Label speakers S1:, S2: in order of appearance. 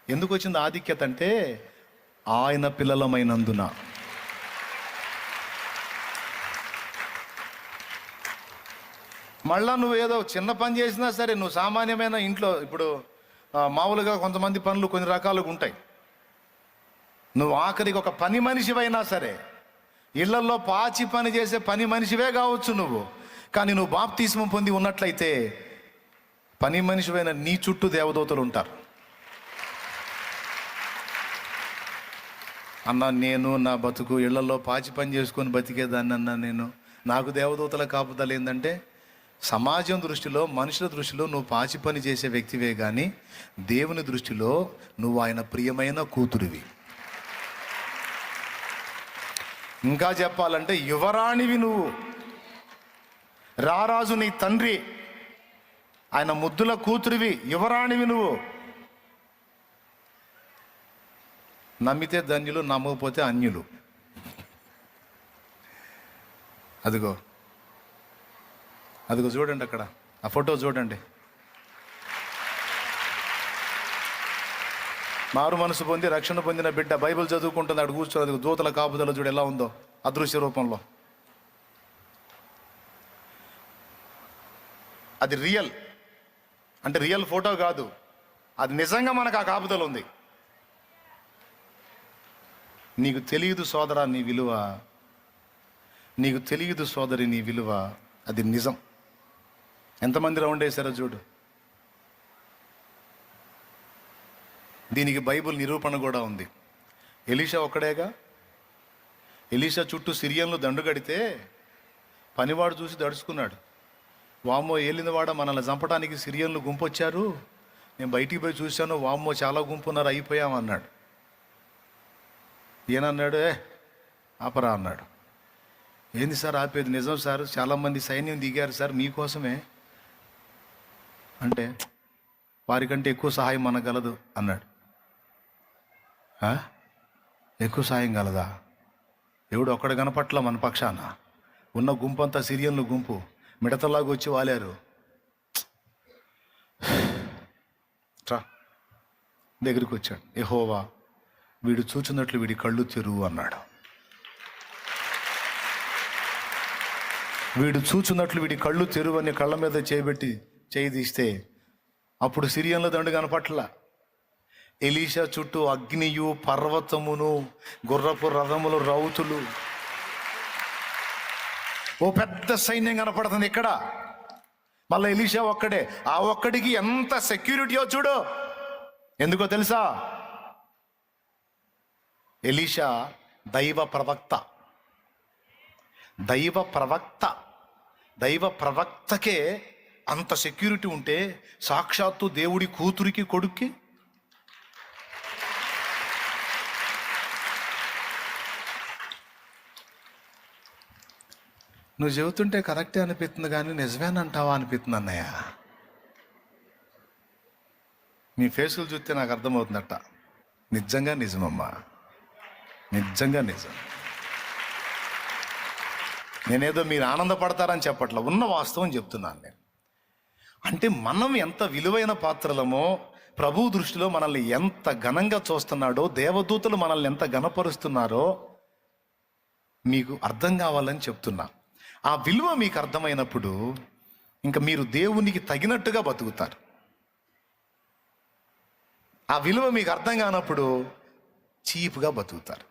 S1: ఎందుకు వచ్చింది ఆధిక్యత అంటే ఆయన పిల్లలమైనందున. మళ్ళా నువ్వు ఏదో చిన్న పని చేసినా సరే, నువ్వు సామాన్యమైన ఇంట్లో ఇప్పుడు మామూలుగా కొంతమంది పనులు కొన్ని రకాలుగా ఉంటాయి. నువ్వు ఆఖరికి ఒక పని మనిషివైనా సరే, ఇళ్లలో పాచి పని చేసే పని మనిషివే కావచ్చు నువ్వు, కానీ నువ్వు బాప్తిస్మం పొంది ఉన్నట్లయితే పని మనిషివైన నీ చుట్టూ దేవదూతలు ఉంటారు. అన్న నేను నా బతుకు ఇళ్లలో పాచి పని చేసుకొని బతికేదాన్ని అన్నా, నాకు దేవదూతల కాపుదల ఏంటంటే, సమాజం దృష్టిలో మనుషుల దృష్టిలో నువ్వు పాచి పని చేసే వ్యక్తివే, కానీ దేవుని దృష్టిలో నువ్వు ఆయన ప్రియమైన కూతురివి. ఇంకా చెప్పాలంటే యువరాణివి నువ్వు. రారాజు నీ తండ్రి, ఆయన ముద్దుల కూతురివి, యువరాణివి నువ్వు. నమ్మితే ధన్యులు, నమ్మకపోతే అన్యులు. అదిగో అదిగో చూడండి, అక్కడ ఆ ఫోటో చూడండి. మారు మనసు పొంది రక్షణ పొందిన బిడ్డ బైబిల్ చదువుకుంటుంది, అక్కడ కూర్చొని. అది దూతల కాపుదల చూడు ఎలా ఉందో అదృశ్య రూపంలో. అది రియల్ అంటే రియల్ ఫోటో కాదు, అది నిజంగా మనకు ఆ కాపుదల ఉంది. నీకు తెలియదు సోదరా నీ విలువ, నీకు తెలియదు సోదరి నీ విలువ. అది నిజం. ఎంతమంది రౌండ్ వేశారో చూడు. దీనికి బైబిల్ నిరూపణ కూడా ఉంది. ఎలీషా ఒక్కడేగా. ఎలీషా చుట్టూ సిరియన్లు దండు కడితే పనివాడు చూసి దడుచుకున్నాడు. వామ్మో ఏలినవాడ, మనల్ని చంపడానికి సిరియన్లు గుంపు వచ్చారు, నేను బయటికి పోయి చూశాను, వామ్మో చాలా గుంపు ఉన్నారు, అయిపోయామన్నాడు. ఏనన్నాడు? ఆపరా అన్నాడు. ఏంది సార్ ఆపేది? నిజం సార్, చాలామంది సైన్యం దిగారు సార్ మీకోసమే అంటే, వారికంటే ఎక్కువ సహాయం మనగలదు అన్నాడు. ఎక్కువ సాయం కలదా? ఎవడు ఒక్కడ కనపట్ల మన పక్షాన. ఉన్న గుంపు అంతా సిరియన్లు గుంపు, మిడతలాగా వచ్చి వాలారు. దగ్గరికి వచ్చాడు. యెహోవా, వీడు చూచున్నట్లు వీడి కళ్ళు తెరువు అన్నాడు. వీడు చూచున్నట్లు వీడి కళ్ళు తెరువు అని కళ్ళ మీద చేయబెట్టి చేయి తీస్తే అప్పుడు సిరియన్ల దండు కనపట్ల. ఎలీషా చుట్టూ అగ్నియు పర్వతమును గుర్రపు రథములు రౌతులు, ఓ పెద్ద సైన్యం కనపడుతుంది ఇక్కడ. మళ్ళీ ఎలీషా ఒక్కడే. ఆ ఒక్కడికి ఎంత సెక్యూరిటీయో చూడు. ఎందుకో తెలుసా? ఎలీషా దైవ ప్రవక్త. దైవ ప్రవక్త, దైవ ప్రవక్తకే అంత సెక్యూరిటీ ఉంటే సాక్షాత్తు దేవుడి కూతురికి కొడుక్కి. నువ్వు చెబుతుంటే కరెక్టే అనిపిస్తుంది, కానీ నిజమేనంటావా అనిపిస్తుంది అన్నయ్య. మీ ఫేసులు చూస్తే నాకు అర్థమవుతుందట. నిజంగా నిజమమ్మా, నిజంగా నిజం. నేనేదో మీరు ఆనందపడతారని చెప్పట్లా, ఉన్న వాస్తవం చెప్తున్నాను నేను. అంటే మనం ఎంత విలువైన పాత్రలమో, ప్రభు దృష్టిలో మనల్ని ఎంత ఘనంగా చూస్తున్నాడో, దేవదూతలు మనల్ని ఎంత ఘనపరుస్తున్నారో మీకు అర్థం కావాలని చెప్తున్నా. ఆ విలువ మీకు అర్థమైనప్పుడు ఇంకా మీరు దేవునికి తగినట్టుగా బతుకుతారు. ఆ విలువ మీకు అర్థం కానప్పుడు చీప్గా బతుకుతారు.